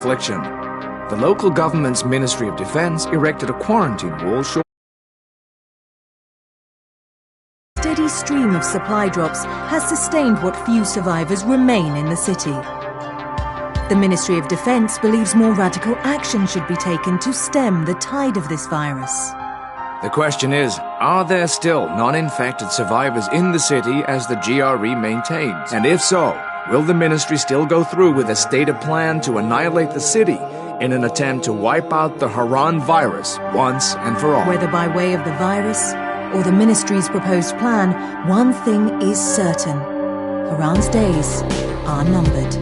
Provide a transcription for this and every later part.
affliction. The local government's Ministry of Defense erected a quarantine wall short. A steady stream of supply drops has sustained what few survivors remain in the city. The Ministry of Defense believes more radical action should be taken to stem the tide of this virus. The question is, are there still non-infected survivors in the city as the GRE maintains? And if so, will the ministry still go through with a stated plan to annihilate the city in an attempt to wipe out the Harran virus once and for all? Whether by way of the virus or the ministry's proposed plan, one thing is certain. Harran's days are numbered.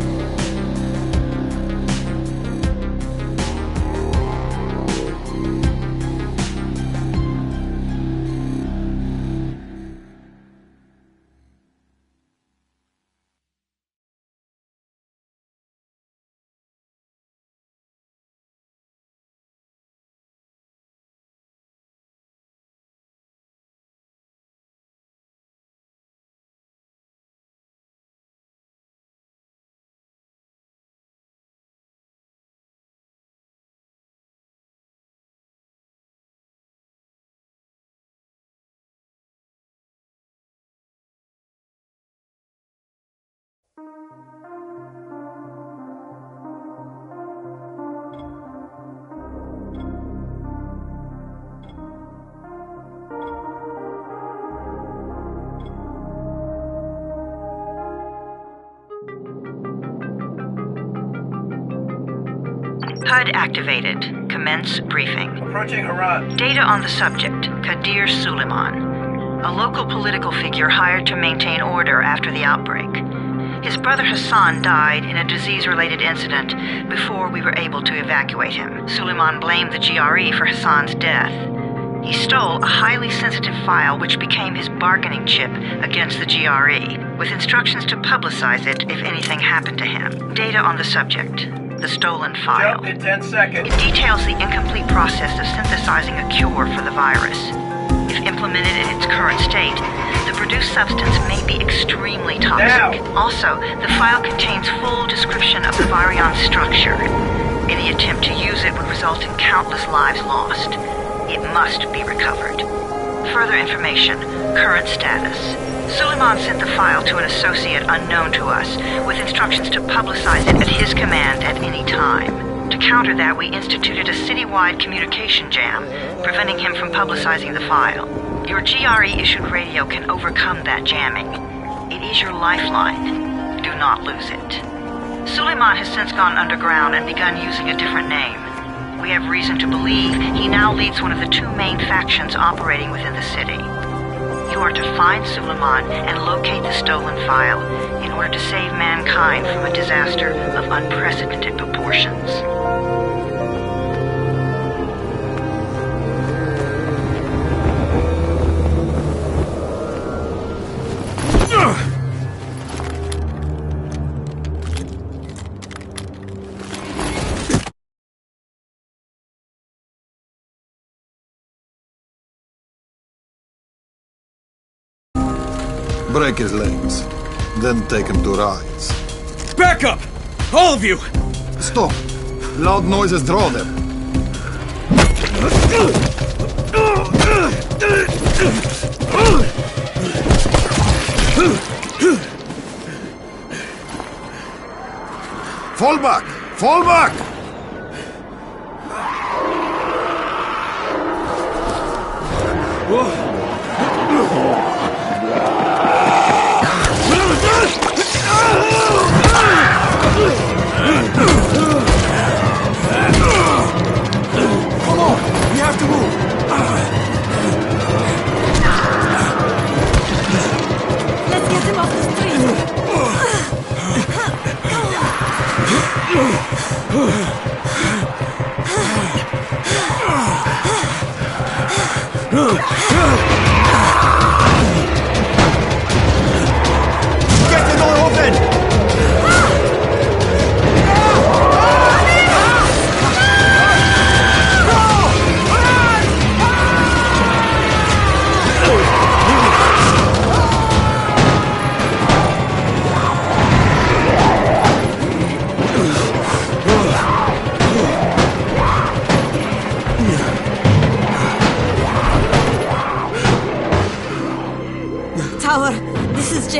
HUD activated. Commence briefing. Approaching Harran. Data on the subject, Kadir Suleiman, a local political figure hired to maintain order after the outbreak. His brother Hassan died in a disease-related incident before we were able to evacuate him. Suleiman blamed the GRE for Hassan's death. He stole a highly sensitive file which became his bargaining chip against the GRE, with instructions to publicize it if anything happened to him. Data on the subject, the stolen file. Jump in 10 seconds. It details the incomplete process of synthesizing a cure for the virus. If implemented in its current state, the produced substance may be extremely toxic. Now. Also, the file contains full description of the virion structure. Any attempt to use it would result in countless lives lost. It must be recovered. Further information, current status. Suleiman sent the file to an associate unknown to us, with instructions to publicize it at his command at any time. To counter that, we instituted a citywide communication jam, preventing him from publicizing the file. Your GRE-issued radio can overcome that jamming. It is your lifeline. Do not lose it. Suleiman has since gone underground and begun using a different name. We have reason to believe he now leads one of the two main factions operating within the city. You are to find Suleiman and locate the stolen file in order to save mankind from a disaster of unprecedented proportions. Break his legs, then take him to rides. Back up! All of you! Stop! Loud noises draw them. Fall back! Fall back! Come on! We have to move! Let's get him off the street! Get the door open!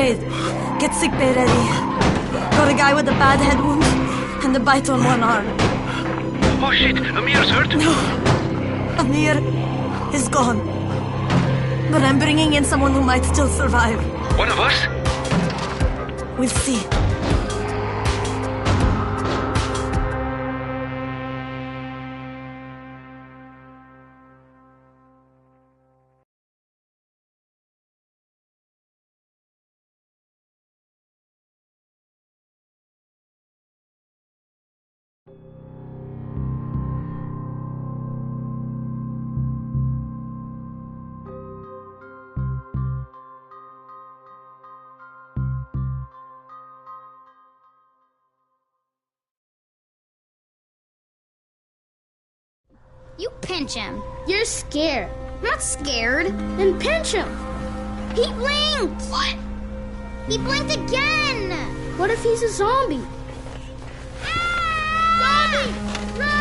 Jade, get sickbay ready. Got a guy with a bad head wound and a bite on one arm. Oh shit, Amir's hurt? No, Amir is gone. But I'm bringing in someone who might still survive. One of us? We'll see. You pinch him. You're scared. I'm not scared. Then pinch him. He blinked! What? He blinked again! What if he's a zombie? Ah! Zombie! Run!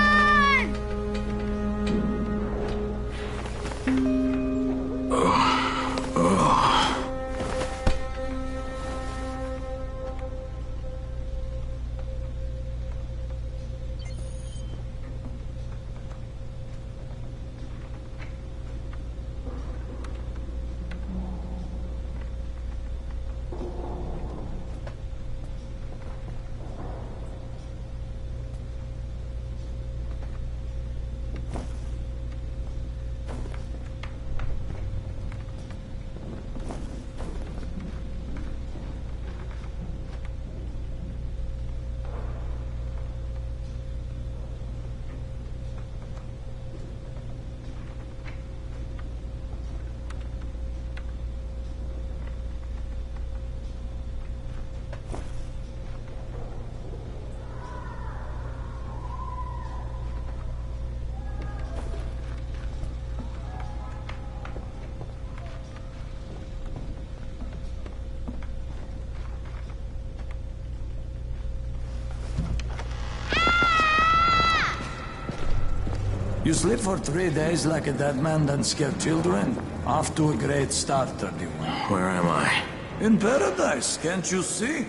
You sleep for 3 days like a dead man, then scare children? Off to a great start, 31. Where am I? In paradise, can't you see?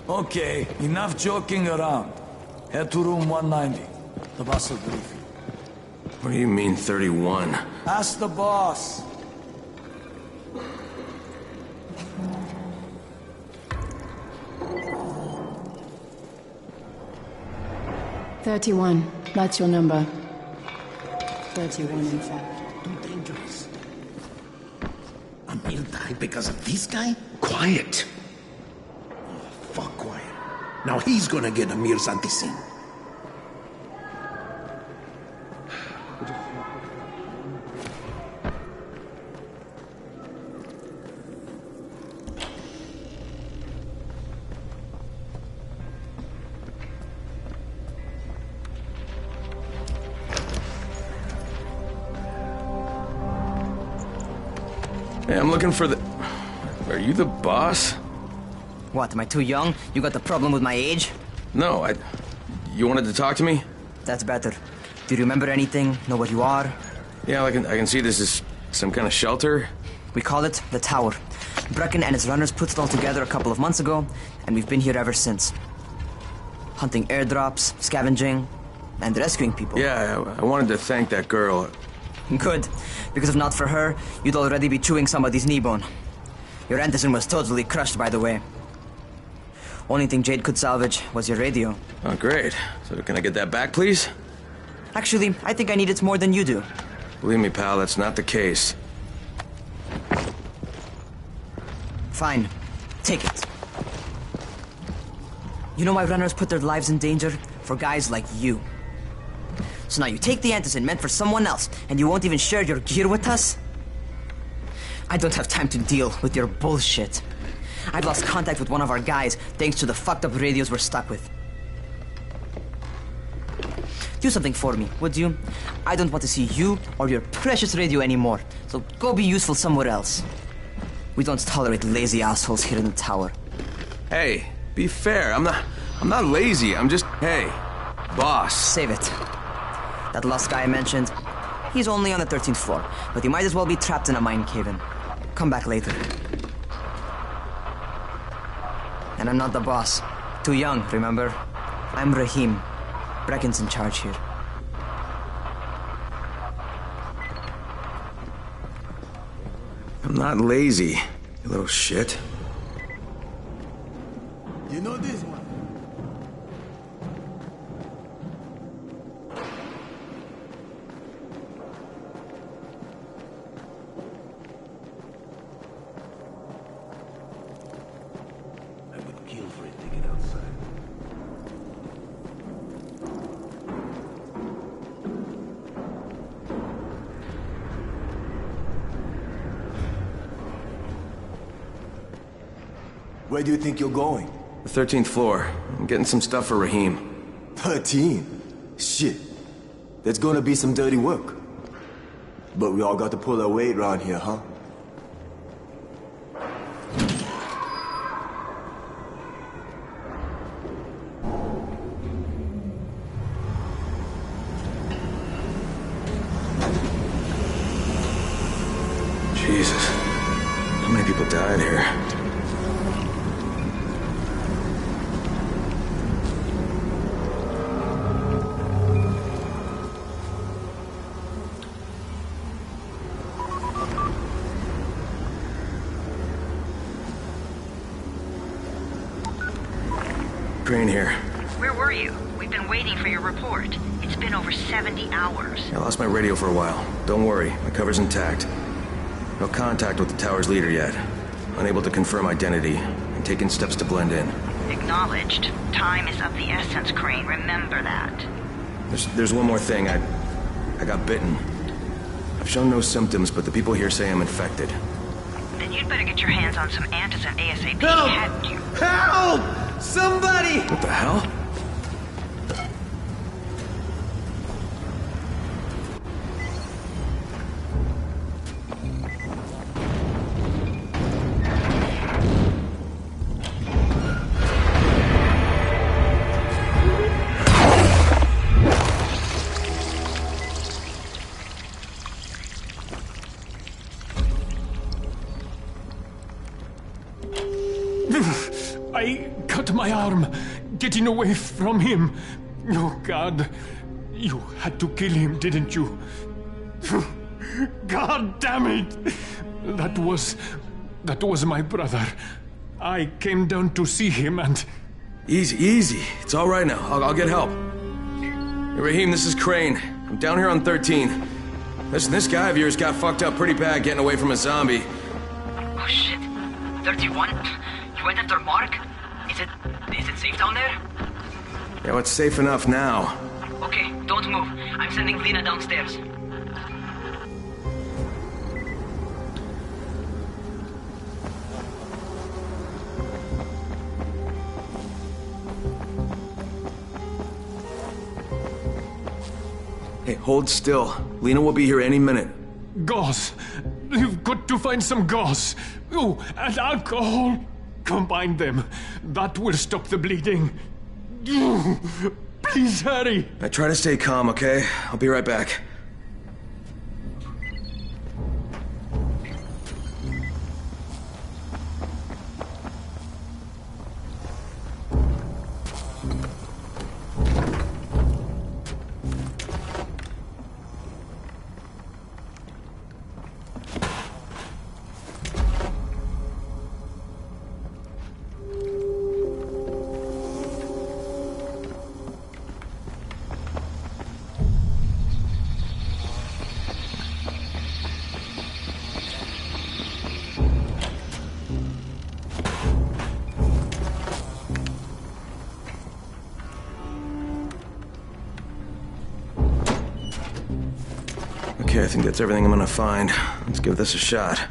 Okay, enough joking around. Head to room 190. The boss will brief you. What do you mean, 31? Ask the boss. "31. That's your number. 31, in fact. Too dangerous. Amir died because of this guy? Quiet. Oh, fuck quiet. Now he's gonna get Amir's anti-scene. Hey, I'm looking for the... Are you the boss? What, am I too young? You got the problem with my age? No, You wanted to talk to me? That's better. Do you remember anything? Know what you are? Yeah, I can see this is some kind of shelter. We call it the Tower. Brecken and his runners put it all together a couple of months ago, and we've been here ever since. Hunting airdrops, scavenging, and rescuing people. Yeah, I wanted to thank that girl. Good, because if not for her, you'd already be chewing somebody's knee bone. Your Anderson was totally crushed, by the way. Only thing Jade could salvage was your radio. Oh, great. So can I get that back, please? Actually, I think I need it more than you do. Believe me, pal, that's not the case. Fine. Take it. You know why runners put their lives in danger? For guys like you. So now you take the Anderson meant for someone else, and you won't even share your gear with us? I don't have time to deal with your bullshit. I've lost contact with one of our guys thanks to the fucked up radios we're stuck with. Do something for me, would you? I don't want to see you or your precious radio anymore, so go be useful somewhere else. We don't tolerate lazy assholes here in the tower. Hey, be fair. I'm not lazy. I'm just, hey, boss. Save it. That last guy I mentioned, he's only on the 13th floor, but he might as well be trapped in a mine cave-in. Come back later. And I'm not the boss. Too young, remember? I'm Rahim. Brecken's in charge here. I'm not lazy, you little shit. You know this one? I would kill for it to get outside. Where do you think you're going? The 13th floor. I'm getting some stuff for Rahim. 13? Shit. There's gonna be some dirty work. But we all got to pull our weight around here, huh? Jesus. How many people died here? Crane here. Where were you? We've been waiting for your report. It's been over 70 hours. I lost my radio for a while. Don't worry, my cover's intact. No contact with the tower's leader yet. Unable to confirm identity, and taking steps to blend in. Acknowledged. Time is of the essence, Crane. Remember that. There's one more thing. I got bitten. I've shown no symptoms, but the people here say I'm infected. Then you'd better get your hands on some antizin ASAP. Help! Hadn't you? Help! Somebody! What the hell? I cut my arm, getting away from him. Oh, God. You had to kill him, didn't you? God damn it! That was my brother. I came down to see him and... Easy. It's all right now. I'll get help. Hey, Rahim, this is Crane. I'm down here on 13. Listen, this guy of yours got fucked up pretty bad getting away from a zombie. Oh, shit. 31? You went after Mark? Is it safe down there? Yeah, well, it's safe enough now. Okay, don't move. I'm sending Lena downstairs. Hey, hold still. Lena will be here any minute. Gauze. You've got to find some gauze. Oh, and alcohol. Combine them. That will stop the bleeding. Please hurry. I try to stay calm, okay? I'll be right back. Okay, I think that's everything I'm gonna find. Let's give this a shot.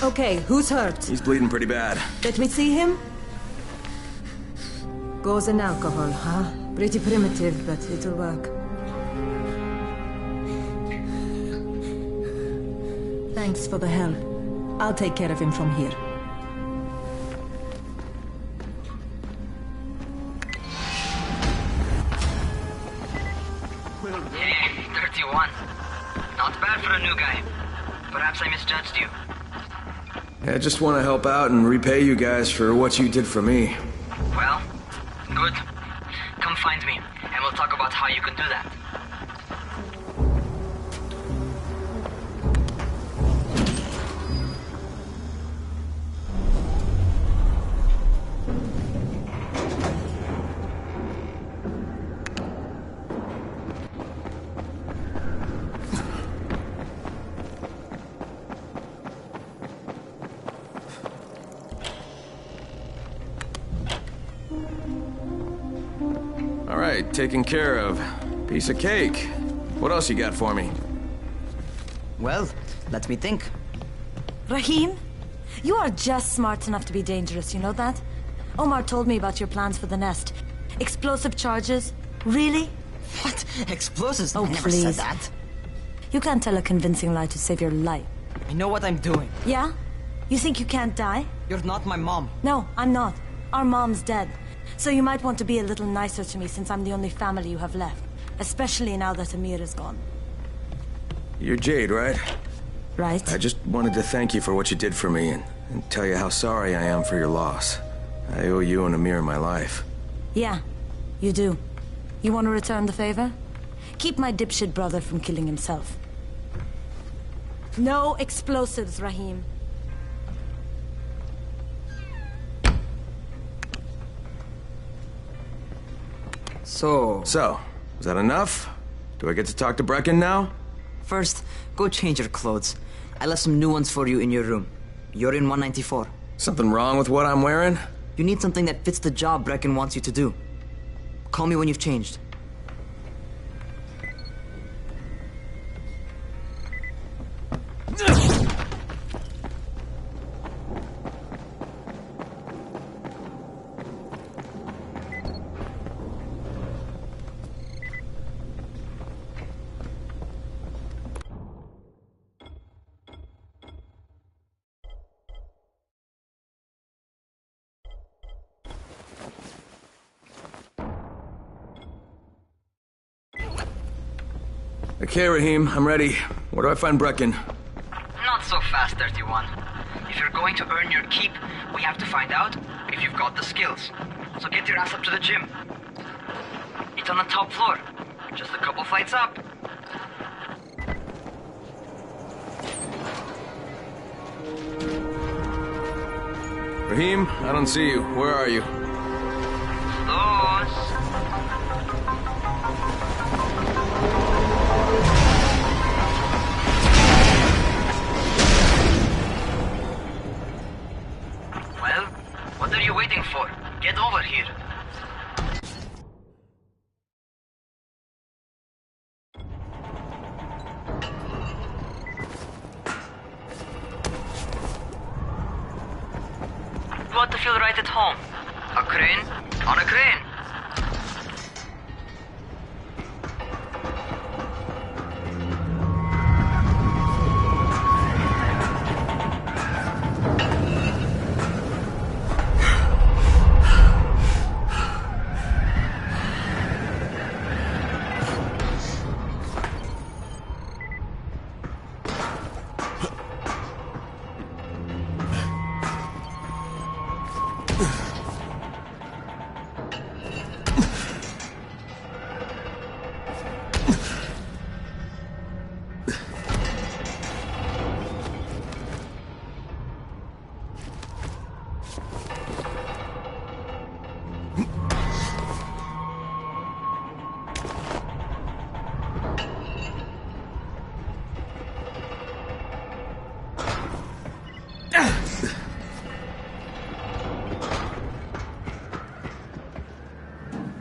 Okay, who's hurt? He's bleeding pretty bad. Let me see him. Gauze and alcohol, huh? Pretty primitive, but it'll work. Thanks for the help. I'll take care of him from here. Hey, 31. Not bad for a new guy. Perhaps I misjudged you. I just want to help out and repay you guys for what you did for me. Well, good. Come find me, and we'll talk about how you can do that. Alright, taken care of. Piece of cake. What else you got for me? Well, let me think. Rahim, you are just smart enough to be dangerous, you know that? Omar told me about your plans for the nest. Explosive charges? Really? What? Explosives? Oh, I never please. said that. You can't tell a convincing lie to save your life. I know what I'm doing. Yeah? You think you can't die? You're not my mom. No, I'm not. Our mom's dead. So you might want to be a little nicer to me since I'm the only family you have left. Especially now that Amir is gone. You're Jade, right? Right. I just wanted to thank you for what you did for me and tell you how sorry I am for your loss. I owe you and Amir my life. Yeah, you do. You want to return the favor? Keep my dipshit brother from killing himself. No explosives, Rahim. So, is that enough? Do I get to talk to Brecken now? First, go change your clothes. I left some new ones for you in your room. You're in 194. Something wrong with what I'm wearing? You need something that fits the job Brecken wants you to do. Call me when you've changed. Okay, Rahim, I'm ready. Where do I find Brecken? Not so fast, 31. If you're going to earn your keep, we have to find out if you've got the skills. So get your ass up to the gym. It's on the top floor. Just a couple flights up. Rahim, I don't see you. Where are you? Close. Well, what are you waiting for? Get over here. You want to feel right at home. A crane on a crane.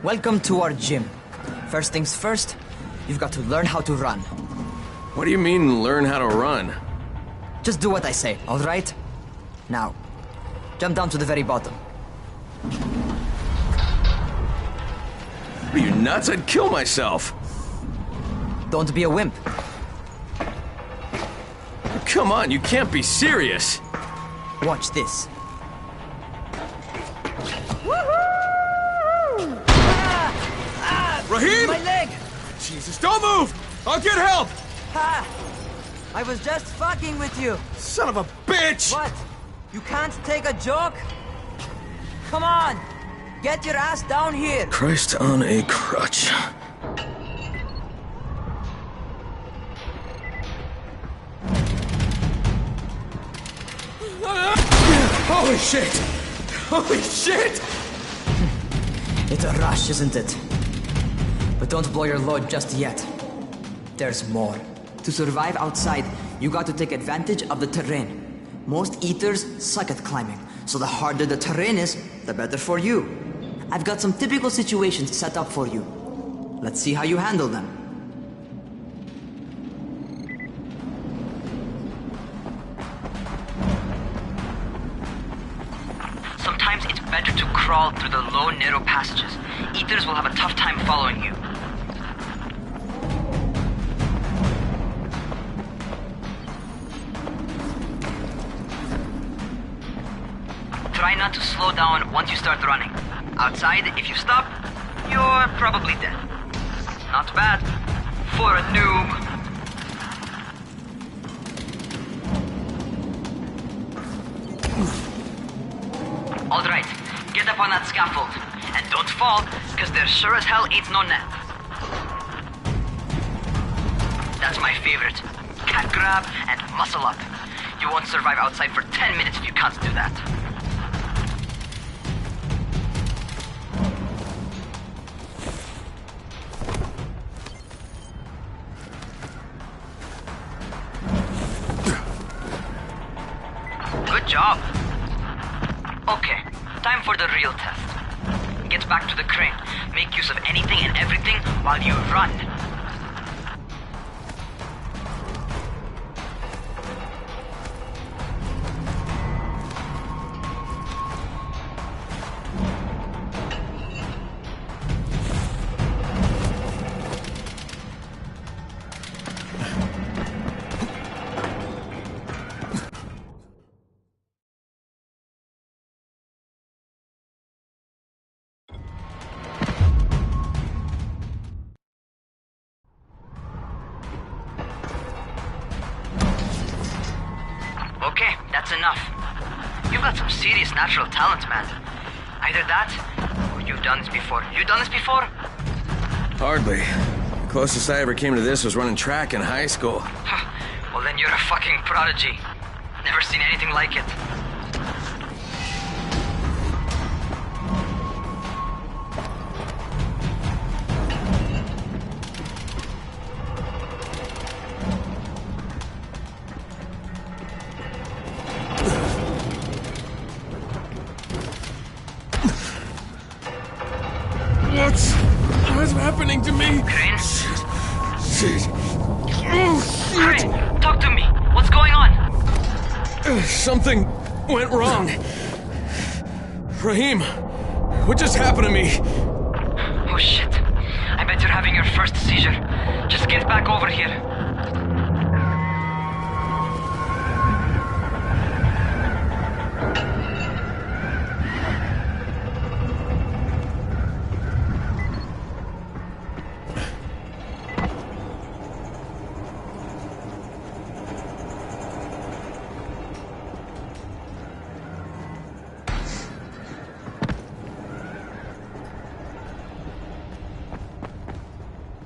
Welcome to our gym. First things first, you've got to learn how to run. What do you mean, learn how to run? Just do what I say, all right? Now, jump down to the very bottom. Are you nuts? I'd kill myself. Don't be a wimp. Come on, you can't be serious. Watch this. Rahim! My leg! Jesus, don't move! I'll get help! Ha! I was just fucking with you. Son of a bitch! What? You can't take a joke? Come on! Get your ass down here! Christ on a crutch. Holy shit! Holy shit! It's a rush, isn't it? But don't blow your load just yet. There's more. To survive outside, you got to take advantage of the terrain. Most eaters suck at climbing, so the harder the terrain is, the better for you. I've got some typical situations set up for you. Let's see how you handle them. Sometimes it's better to crawl through the low, narrow passages. Eaters will have a tough time following you. Try not to slow down once you start running. Outside, if you stop, you're probably dead. Not bad for a noob. Alright, get up on that scaffold. And don't fall, because there sure as hell ain't no net. That's my favorite. Cat grab and muscle up. You won't survive outside for 10 minutes if you can't do that. Good job. Okay, time for the real test. Get back to the crane. Make use of anything and everything while you run. Okay, that's enough. You've got some serious natural talent, man. Either that, or you've done this before. You done this before? Hardly. The closest I ever came to this was running track in high school. Well, then you're a fucking prodigy. Never seen anything like it. What's happening to me? Crane? Shit. Oh, shit. Crane, talk to me. What's going on? Something went wrong. Rahim, what just happened to me? Oh shit. I bet you're having your first seizure. Just get back over here.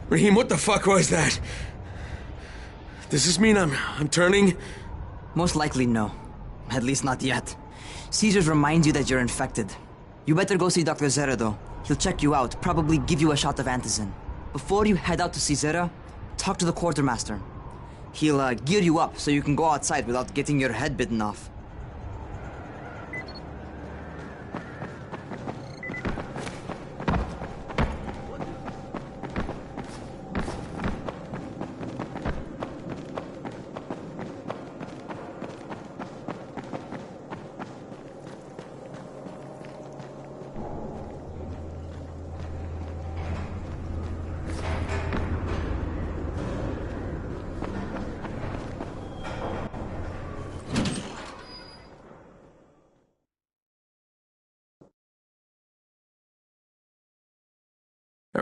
Rahim, what the fuck was that? Does this mean I'm turning? Most likely no. At least not yet. Seizures remind you that you're infected. You better go see Dr. Zera though. He'll check you out, probably give you a shot of antizin. Before you head out to see Zera, talk to the quartermaster. He'll gear you up so you can go outside without getting your head bitten off.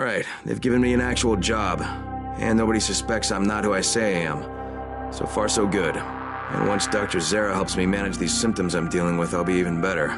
Alright, they've given me an actual job. And nobody suspects I'm not who I say I am. So far, so good. And once Dr. Zere helps me manage these symptoms I'm dealing with, I'll be even better.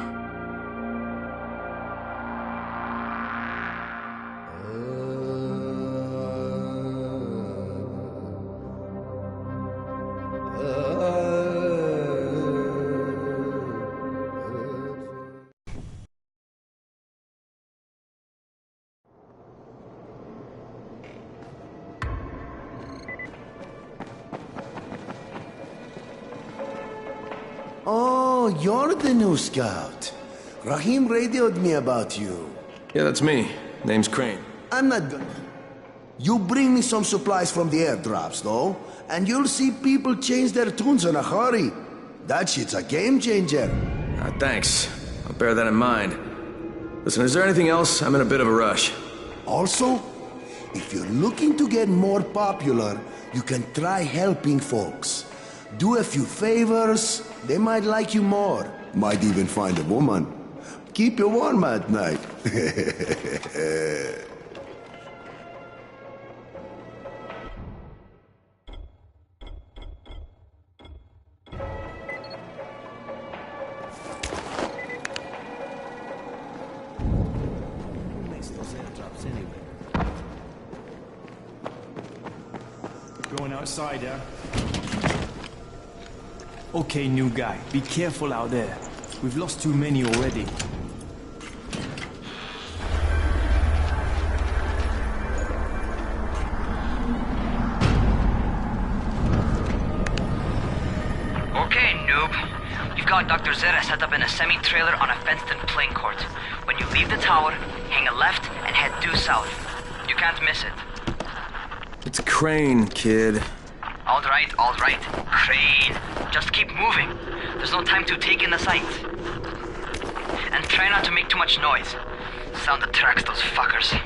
Oh, you're the new scout. Rahim radioed me about you. Yeah, that's me. Name's Crane. I'm not gonna... You bring me some supplies from the airdrops, though, and you'll see people change their tunes in a hurry. That shit's a game changer. Thanks. I'll bear that in mind. Listen, is there anything else? I'm in a bit of a rush. Also, if you're looking to get more popular, you can try helping folks. Do a few favors, they might like you more. Might even find a woman. Keep you warm at night. Going outside, yeah? Okay, new guy, be careful out there. We've lost too many already. Okay, noob. You've got Dr. Zere set up in a semi-trailer on a fenced-in playing court. When you leave the tower, hang a left and head due south. You can't miss it. It's Crane, kid. All right, Crane. Just keep moving. There's no time to take in the sight. And try not to make too much noise. Sound attracts those fuckers.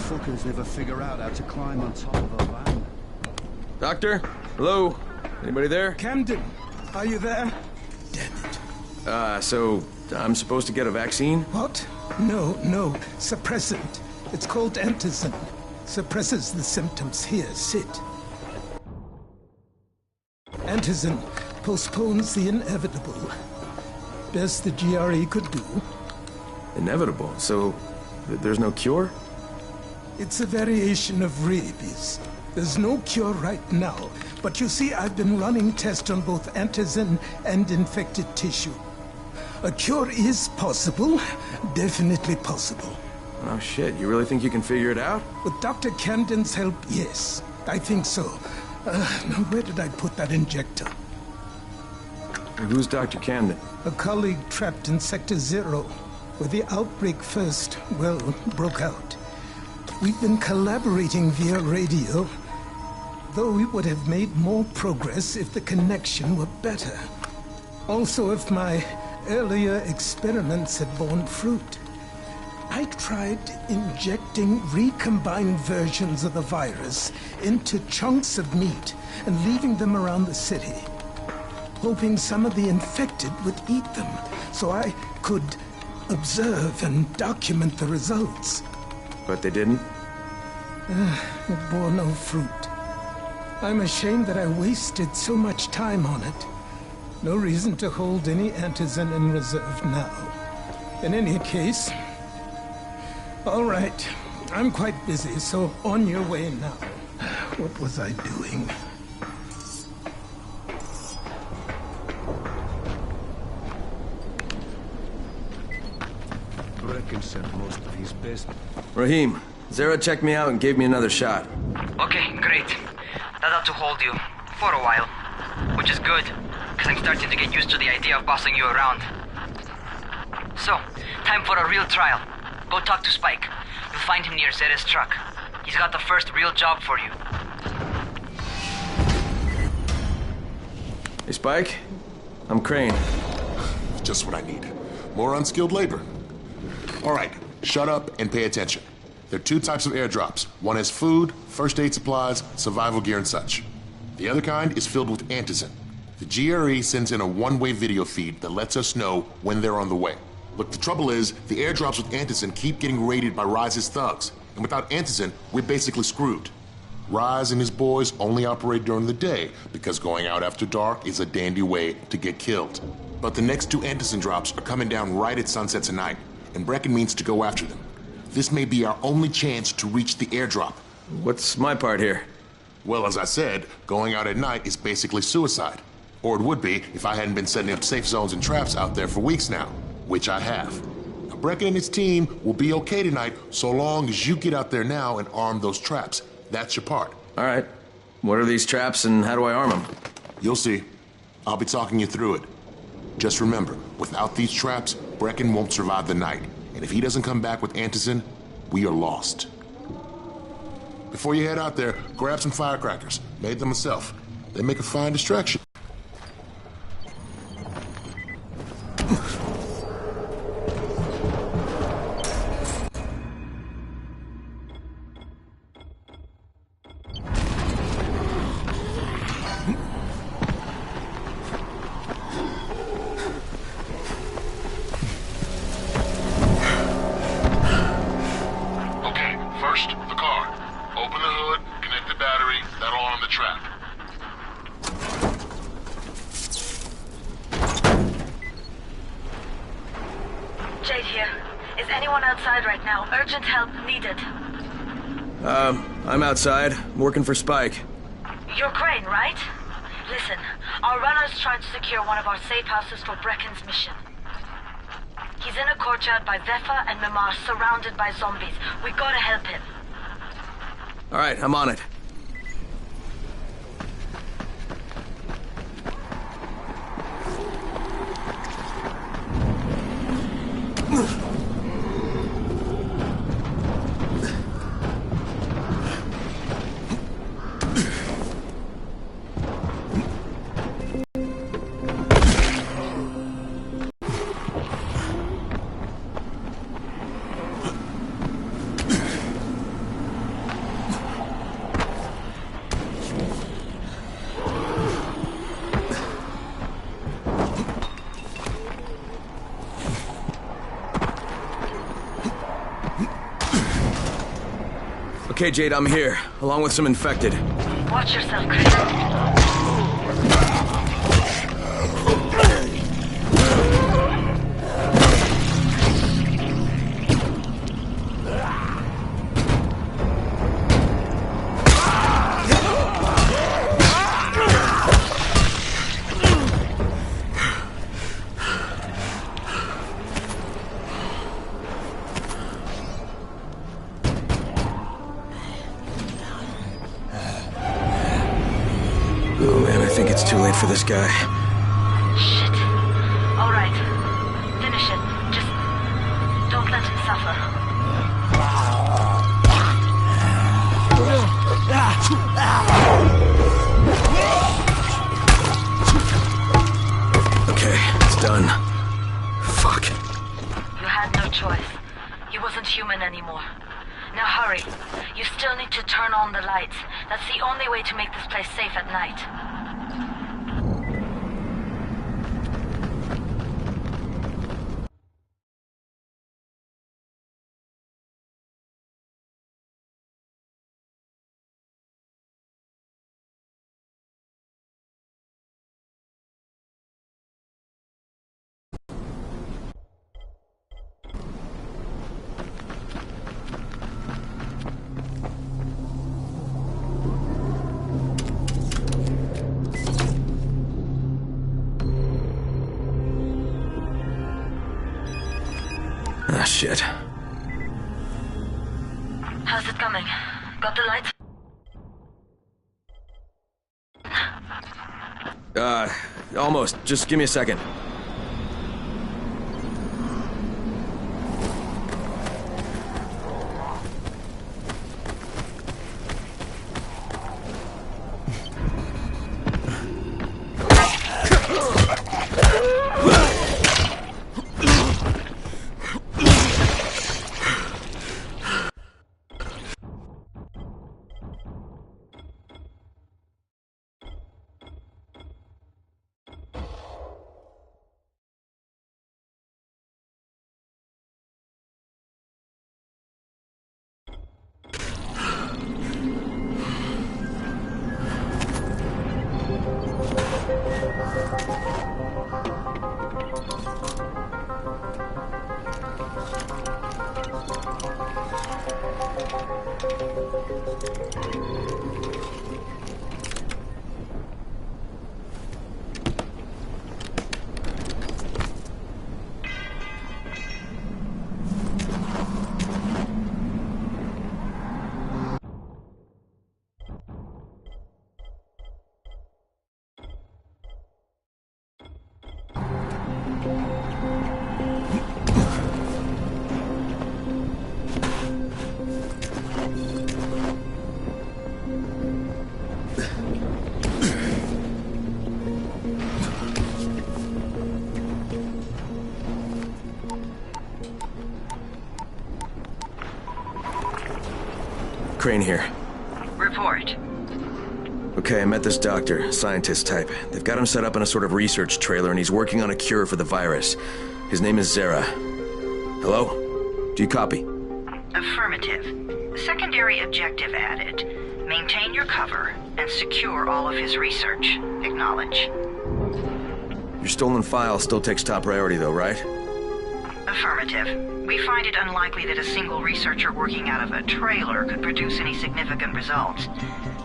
Fuckers never figure out how to climb on top of a van. Doctor? Hello? Anybody there? Camden, are you there? So I'm supposed to get a vaccine? What? No. Suppressant. It's called Antizin. Suppresses the symptoms. Here, sit. Antizin postpones the inevitable. Best the GRE could do. Inevitable? So there's no cure? It's a variation of rabies. There's no cure right now, but you see, I've been running tests on both Antizin and infected tissue. A cure is possible, definitely possible. Oh shit, you really think you can figure it out? With Dr. Camden's help, yes, I think so. Now where did I put that injector? Who's Dr. Camden? A colleague trapped in Sector 0, where the outbreak first, well, broke out. We've been collaborating via radio, though we would have made more progress if the connection were better. Also, if my earlier experiments had borne fruit. I tried injecting recombined versions of the virus into chunks of meat and leaving them around the city, hoping some of the infected would eat them so I could observe and document the results. But they didn't? It bore no fruit. I'm ashamed that I wasted so much time on it. No reason to hold any Antizin in reserve now. In any case, all right, I'm quite busy, so on your way now. What was I doing? Brecken sent most of his best. Rahim, Zere checked me out and gave me another shot. Okay, great. That ought to hold you. For a while. Which is good, because I'm starting to get used to the idea of bossing you around. So, time for a real trial. Go talk to Spike. You'll find him near Zere's truck. He's got the first real job for you. Hey, Spike. I'm Crane. Just what I need. More unskilled labor. All right, shut up and pay attention. There are two types of airdrops. One has food, first aid supplies, survival gear, and such. The other kind is filled with Antizin. The GRE sends in a one-way video feed that lets us know when they're on the way. Look, the trouble is, the airdrops with Antizin keep getting raided by Rais's thugs, and without Antizin, we're basically screwed. Rais and his boys only operate during the day, because going out after dark is a dandy way to get killed. But the next two Antizin drops are coming down right at sunset tonight, and Brecken means to go after them. This may be our only chance to reach the airdrop. What's my part here? Well, as I said, going out at night is basically suicide. Or it would be if I hadn't been setting up safe zones and traps out there for weeks now, which I have. Now, Brecken and his team will be okay tonight so long as you get out there now and arm those traps. That's your part. All right. What are these traps and how do I arm them? You'll see. I'll be talking you through it. Just remember, without these traps, Brecken won't survive the night. And if he doesn't come back with Antizin, we are lost. Before you head out there, grab some firecrackers. Made them myself. They make a fine distraction. Jade here. Is anyone outside right now? Urgent help needed. I'm outside, working for Spike. You're Crane, right? Listen, our runner's trying to secure one of our safe houses for Brecken's mission. He's in a courtyard by Vefa and Mimar, surrounded by zombies. We gotta help him. All right, I'm on it. Okay, Jade, I'm here, along with some infected. Watch yourself, Crane. it's too late for this guy. Shit. All right. Finish it. Just don't let him suffer. Okay, it's done. Fuck. You had no choice. He wasn't human anymore. Now hurry. You still need to turn on the lights. That's the only way to make this place safe at night. Ah, shit. How's it coming? Got the lights? Almost. Just give me a second. Crane here. Report. Okay, I met this doctor, scientist type. They've got him set up in a sort of research trailer, and he's working on a cure for the virus. His name is Zere. Hello? Do you copy? Affirmative. Secondary objective added. Maintain your cover and secure all of his research. Acknowledge. Your stolen file still takes top priority, though, right? Affirmative. We find it unlikely that a single researcher working out of a trailer could produce any significant results.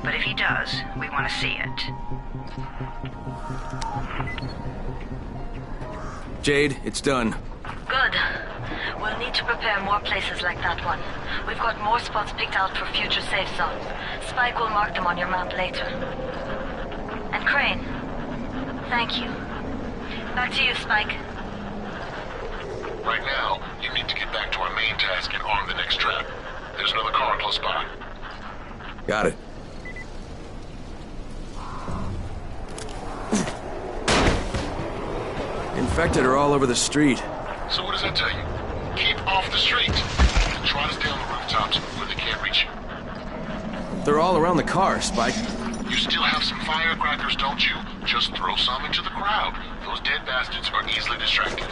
But if he does, we want to see it. Jade, it's done. Good. We'll need to prepare more places like that one. We've got more spots picked out for future safe zones. Spike will mark them on your map later. And Crane, thank you. Back to you, Spike. Right now, you need to get back to our main task and arm the next trap. There's another car close by. Got it. Infected are all over the street. So what does that tell you? Keep off the street. Try to stay on the rooftops where they can't reach you. They're all around the car, Spike. You still have some firecrackers, don't you? Just throw some into the crowd. Those dead bastards are easily distracted.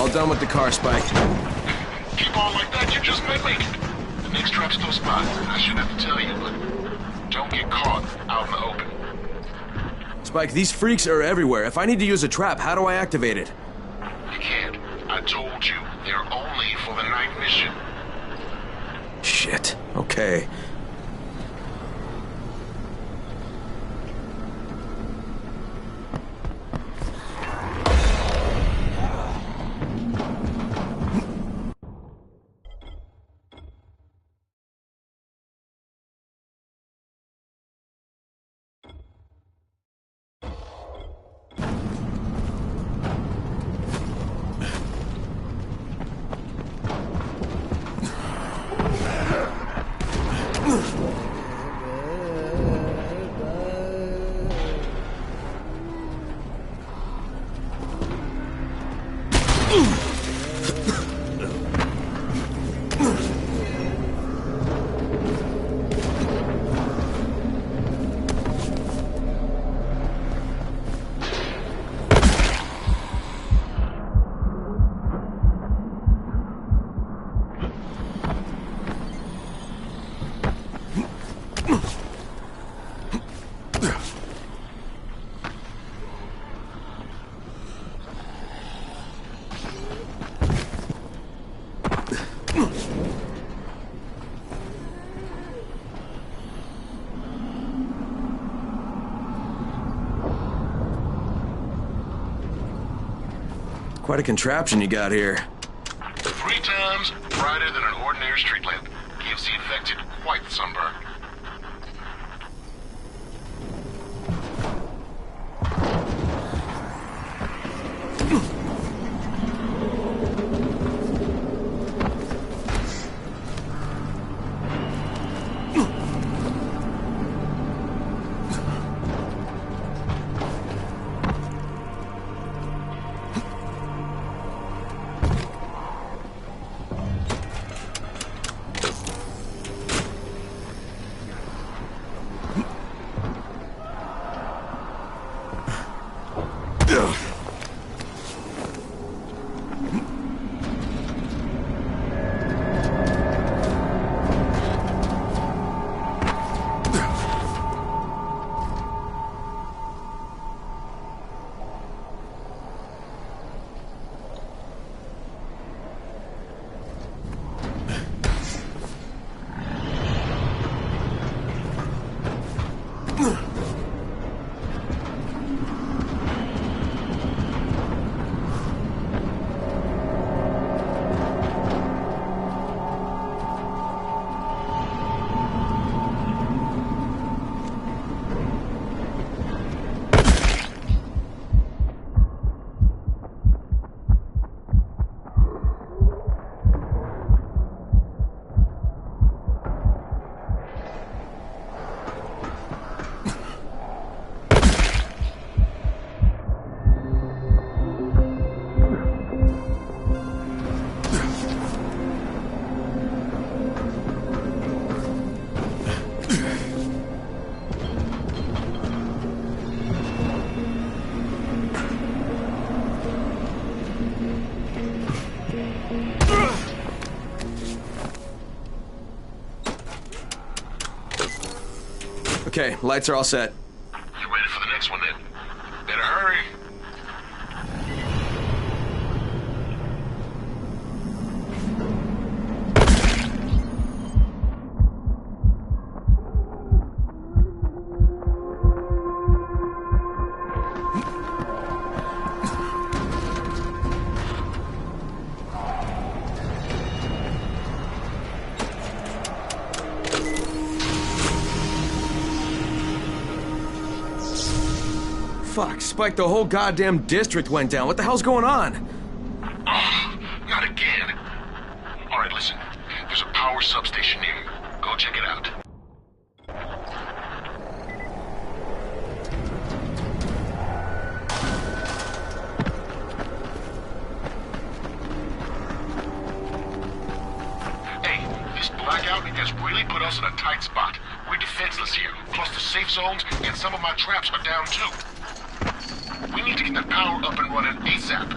All done with the car, Spike. Keep on like that, you just might make it. The next trap's close by. I shouldn't have to tell you, but don't get caught out in the open. Spike, these freaks are everywhere. If I need to use a trap, how do I activate it? You can't. I told you, they're only for the night mission. Shit. Okay. Quite a contraption you got here. 3 times brighter than an ordinary street lamp. Gives the infected quite the sunburn. Okay, lights are all set. You ready for the next one then? Better hurry. Fuck, Spike, the whole goddamn district went down. What the hell's going on? Oh, not again. All right, listen. There's a power substation near you. Go check it out. Hey, this blackout has really put us in a tight spot. We're defenseless here. Plus the safe zones and some of my traps are down too. We need to get the power up and running ASAP.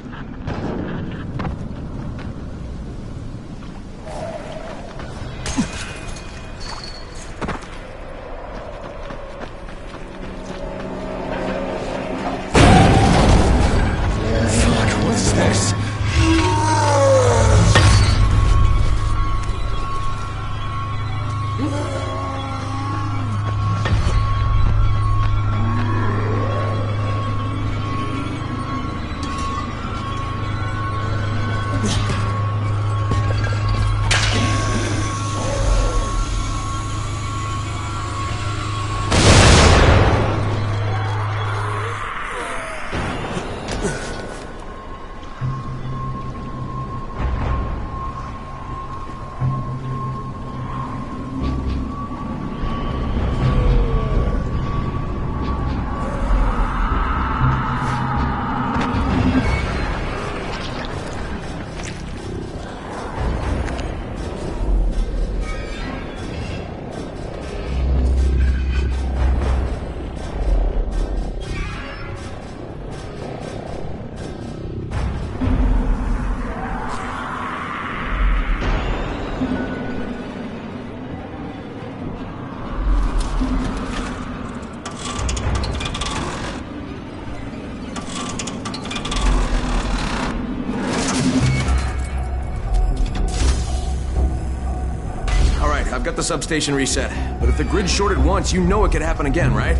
I've got the substation reset, but if the grid shorted once, you know it could happen again, right?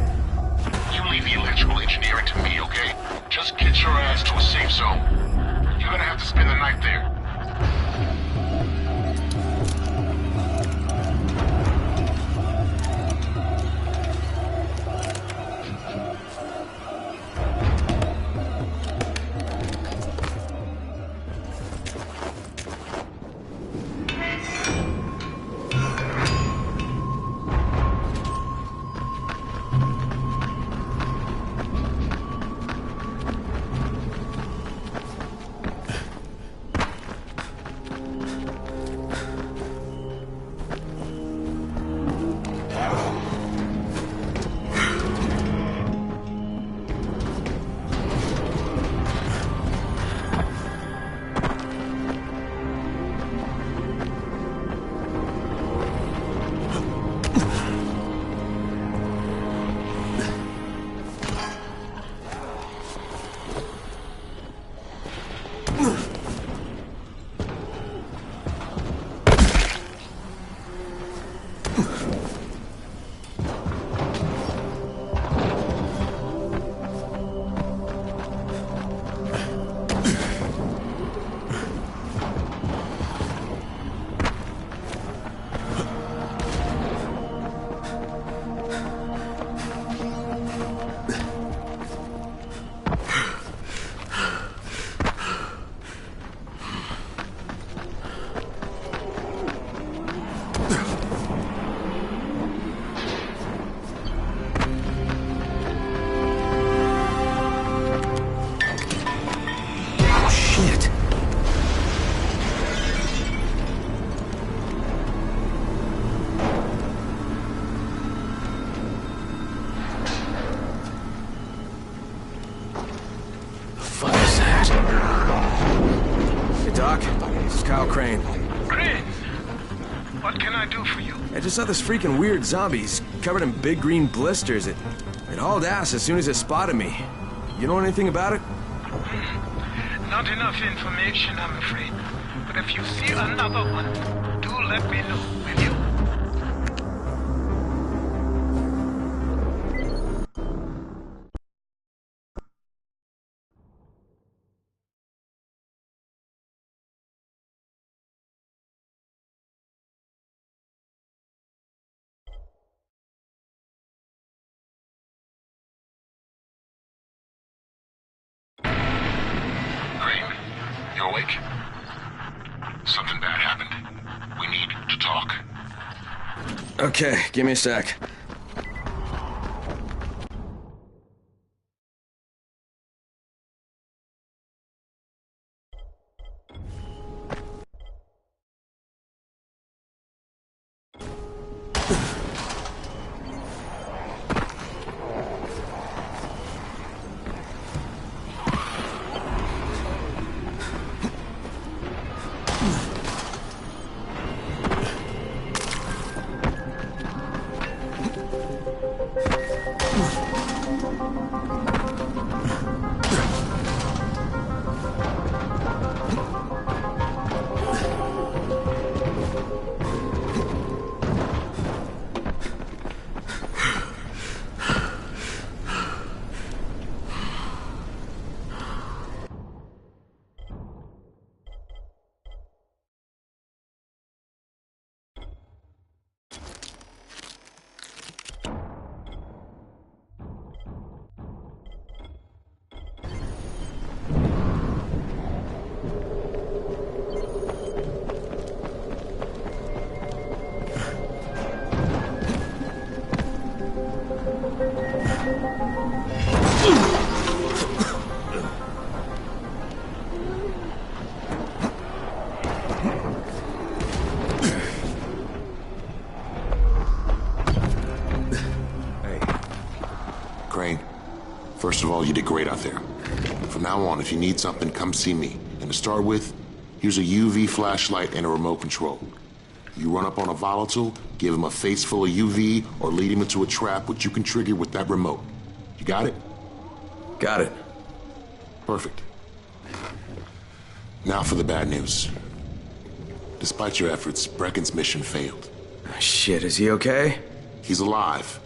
You leave the electrical engineering to me, okay? Just get your ass to a safe zone. You're gonna have to spend the night there. Crane. Crane? What can I do for you? I just saw this freaking weird zombie. He's covered in big green blisters. It hauled ass as soon as it spotted me. You know anything about it? Not enough information, I'm afraid. But if you see another one, do let me know, will you? You awake? Something bad happened. We need to talk. Okay, give me a sec. First of all, you did great out there. From now on, if you need something, come see me. And to start with, here's a UV flashlight and a remote control. You run up on a volatile, give him a face full of UV, or lead him into a trap which you can trigger with that remote. You got it? Got it. Perfect. Now for the bad news. Despite your efforts, Brecken's mission failed. Shit, is he okay? He's alive.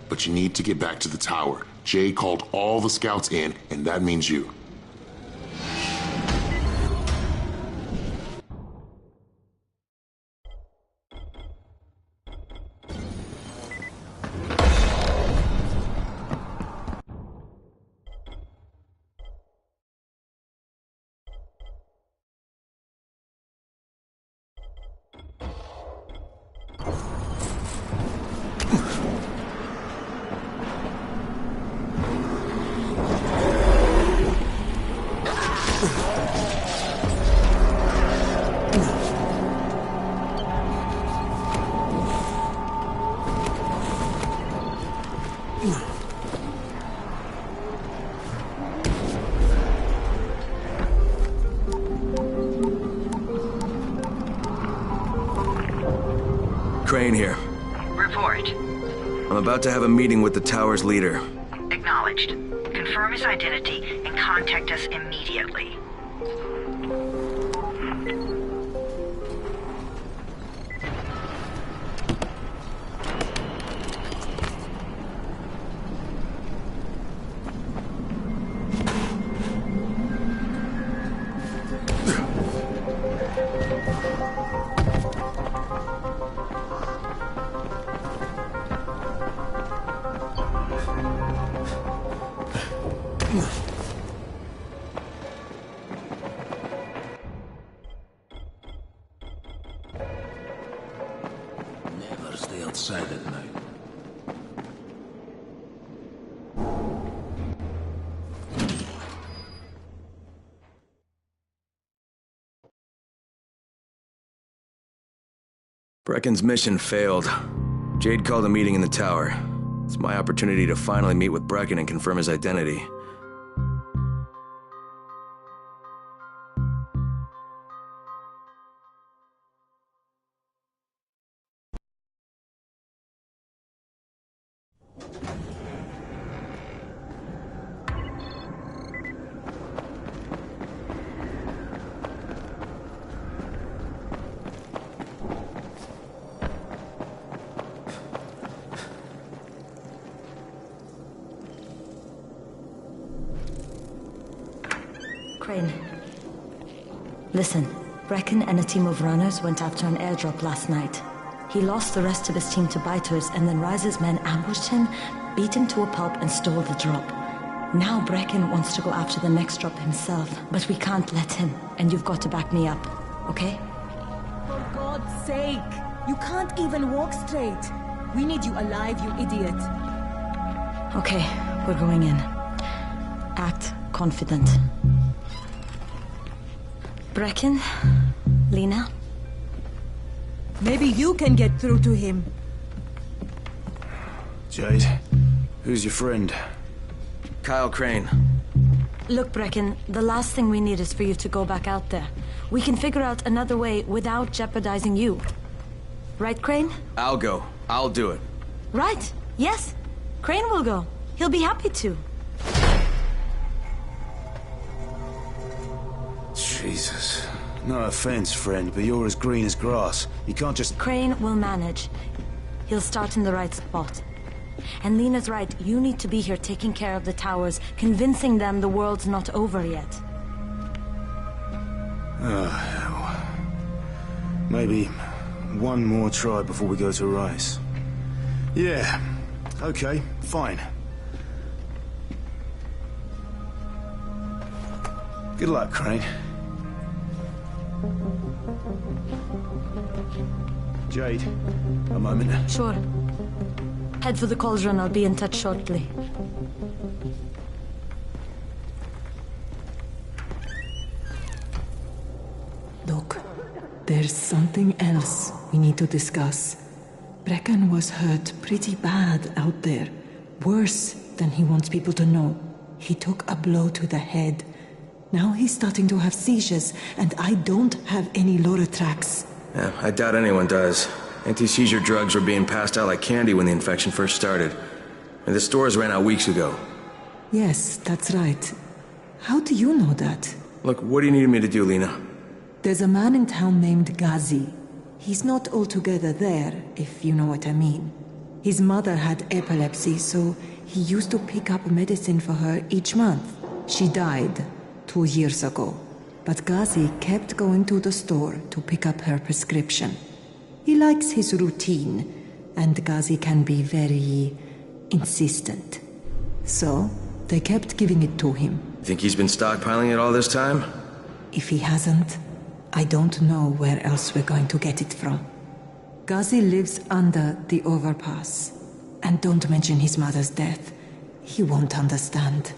But you need to get back to the tower. Jade called all the scouts in, and that means you. Crane here. Report. I'm about to have a meeting with the tower's leader. Acknowledged. Confirm his identity and contact us immediately. Never stay outside at night. Brecken's mission failed. Jade called a meeting in the tower. It's my opportunity to finally meet with Brecken and confirm his identity. Crane. Listen, Brecken and a team of runners went after an airdrop last night. He lost the rest of his team to biters, and then Rise's men ambushed him, beat him to a pulp, and stole the drop. Now Brecken wants to go after the next drop himself, but we can't let him, and you've got to back me up, okay? For God's sake! You can't even walk straight! We need you alive, you idiot! Okay, we're going in. Act confident. Brecken? Lena? Maybe you can get through to him. Jade, who's your friend? Kyle Crane. Look, Brecken, the last thing we need is for you to go back out there. We can figure out another way without jeopardizing you. Right, Crane? I'll go. I'll do it. Right. Yes. Crane will go. He'll be happy to. Jesus. No offense, friend, but you're as green as grass. You can't just... Crane will manage. He'll start in the right spot. And Lena's right, you need to be here taking care of the towers, convincing them the world's not over yet. Oh, hell. Maybe one more try before we go to Rise. Yeah, okay, fine. Good luck, Crane. Jade, a moment. Sure. Head for the cauldron. I'll be in touch shortly. Look, there's something else we need to discuss. Brecken was hurt pretty bad out there. Worse than he wants people to know. He took a blow to the head. Now he's starting to have seizures, and I don't have any Loratrax. Yeah, I doubt anyone does. Anti-seizure drugs were being passed out like candy when the infection first started. And the stores ran out weeks ago. Yes, that's right. How do you know that? Look, what do you need me to do, Lena? There's a man in town named Ghazi. He's not altogether there, if you know what I mean. His mother had epilepsy, so he used to pick up medicine for her each month. She died 2 years ago, but Ghazi kept going to the store to pick up her prescription. He likes his routine, and Ghazi can be very insistent. So, they kept giving it to him. Think he's been stockpiling it all this time? If he hasn't, I don't know where else we're going to get it from. Ghazi lives under the overpass. And don't mention his mother's death. He won't understand.